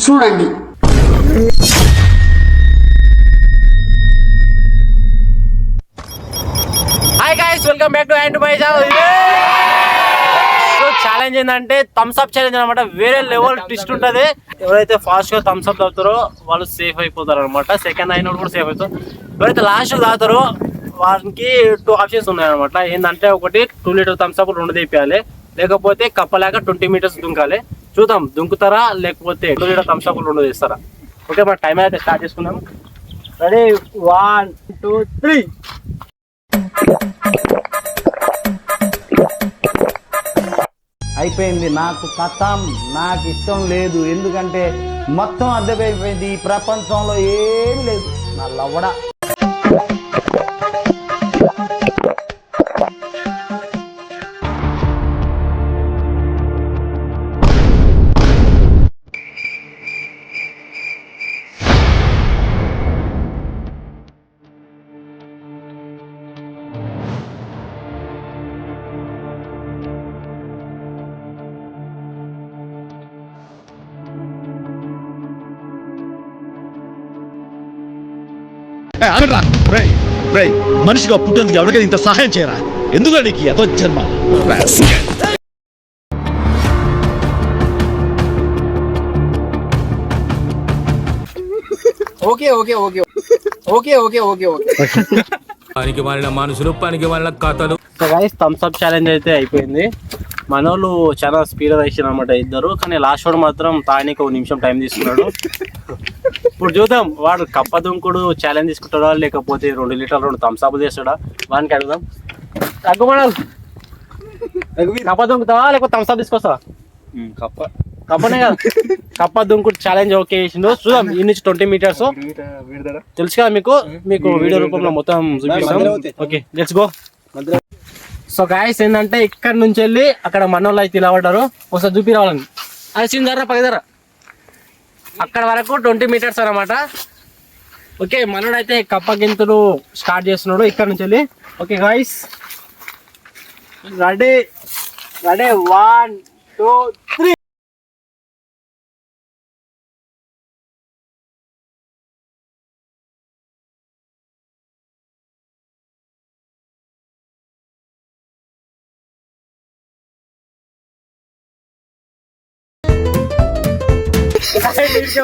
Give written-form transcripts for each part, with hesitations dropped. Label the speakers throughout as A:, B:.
A: చూడండి.
B: Hi guys, welcome back to and my channel. Challenge ఏంటంటే Thums up challenge అనమాట. వేరే లెవెల్ ట్విస్ట్ ఉంటది. ఎవరైతే ఫాస్ట్ గా థమ్స్ అప్ తాగుతారో వాళ్ళు సేఫ్ అయిపోతారు అనమాట. సెకండ్ అయిన కూడా సేఫ్ అవుతారు. ఎవరైతే లాస్ట్ తాగుతారో వారికి 2 ఆప్షన్స్ ఉన్నాయన్నమాట. ఏంటంటే ఒకటి 2 లీటర్ థమ్స్ అప్ 2 తెప్పియాలి, లేకపోతే కప్పలాగా 20 మీటర్స్ దుంకాలి. చూద్దాం దుంకుతారా లేకపోతే 2 లీటర్ థమ్స్ అప్ 2 తెస్తారా. ఓకే, మన టైం అయితే స్టార్ట్ చేసుకుందాం. రెడీ, 1 2 3.
C: అయిపోయింది. నాకు కథం, నాకు ఇష్టం లేదు. ఎందుకంటే మొత్తం అర్థమైపోయింది. ఈ ప్రపంచంలో ఏమి లేదు. నా లవ్వడ
D: మనిషిగా పుట్టేందుకు ఎవరికైనా ఇంత సహాయం చేయరా? ఎందుకు నీకు ఎదో జన్మ?
B: Okay okay okay okay okay okay okay
E: పనికి మారిన మనుషులు, పనికి మారిన కథలు.
B: So guys, thumbs up challenge అయితే అయిపోయింది. మనోళ్ళు చాలా స్పీడ్ వేసారు అనమాట ఇద్దరు. కానీ లాస్ట్ వాడు మాత్రం తానికి 1 నిమిషం టైం తీసుకున్నాడు. ఇప్పుడు చూద్దాం వాడు కప్ప దుంకుడు ఛాలెంజ్ తీసుకుంటాడా లేకపోతే 2 లీటర్లు 2 థమ్స్ అప్ చేస్తాడా. వానికి అడుగుదాం. తగ్గుమడాలి, కప్ప దుంకుతావా లేకపోతే థమ్స్ అప్ తీసుకొస్తావా? కప్పనే కదా, కప్ప దుంకుడు ఛాలెంజ్ ఓకే చేసిండు. చూద్దాం. ఈ నుంచి 20 మీటర్స్ తెలుసు కదా మీకు. వీడియో రూపంలో మొత్తం చూపిస్తాం. Okay, let's go. So guys, ఏంటంటే ఇక్కడ నుంచి వెళ్ళి అక్కడ మనోళ్ళు అయితే ఇలా పడ్డారు. ఒకసారి చూపి రావాలని. అది సీన్ ధర పగదర అక్కడ వరకు 20 మీటర్స్ అనమాట. ఓకే, మనోడు అయితే కప్ప గింతులు స్టార్ట్ చేస్తున్నాడు ఇక్కడ నుంచి వెళ్ళి. Okay guys, ready ready, 1 2 3.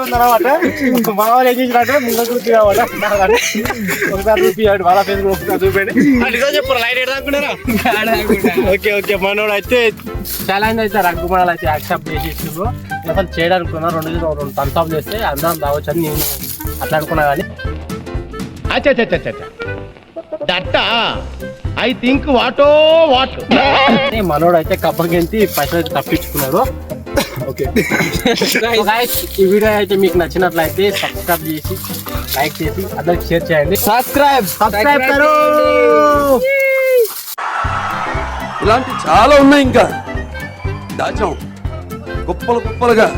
B: ఉందన్నమాట. మా వాళ్ళు ఏం చేసినట్టు ముందు చూపించమాట. ఒకసారి చూపించాడు వాళ్ళ ఫేస్ ఒకసారి చూపండి. చెప్పు లైట్ ఎడదాకున్నారా? ఓకే ఓకే, మనోడు అయితే ఛాలెంజ్ అయితే రగ్గుమడాలు అయితే యాక్సెప్ట్ చేసేసిండ్రు. అసలు చేయడానుకున్నా 2 థమ్స్ అప్ చేస్తే అందరం రావచ్చు అని నేను అట్లా అనుకున్నా. కానీ
D: ఐ థింక్ వాట్
B: మనోడు అయితే కప్పగించి పైసలు అయితే తప్పించుకున్నారు. ఓకే, ఈ వీడియో అయితే మీకు నచ్చినట్లయితే సబ్స్క్రైబ్ చేసి లైక్ చేసి అందరికి షేర్ చేయండి. సబ్స్క్రైబ్ కరో.
F: ఇలాంటి చాలా ఉన్నాయి, ఇంకా దాచాం కుప్పలుగా.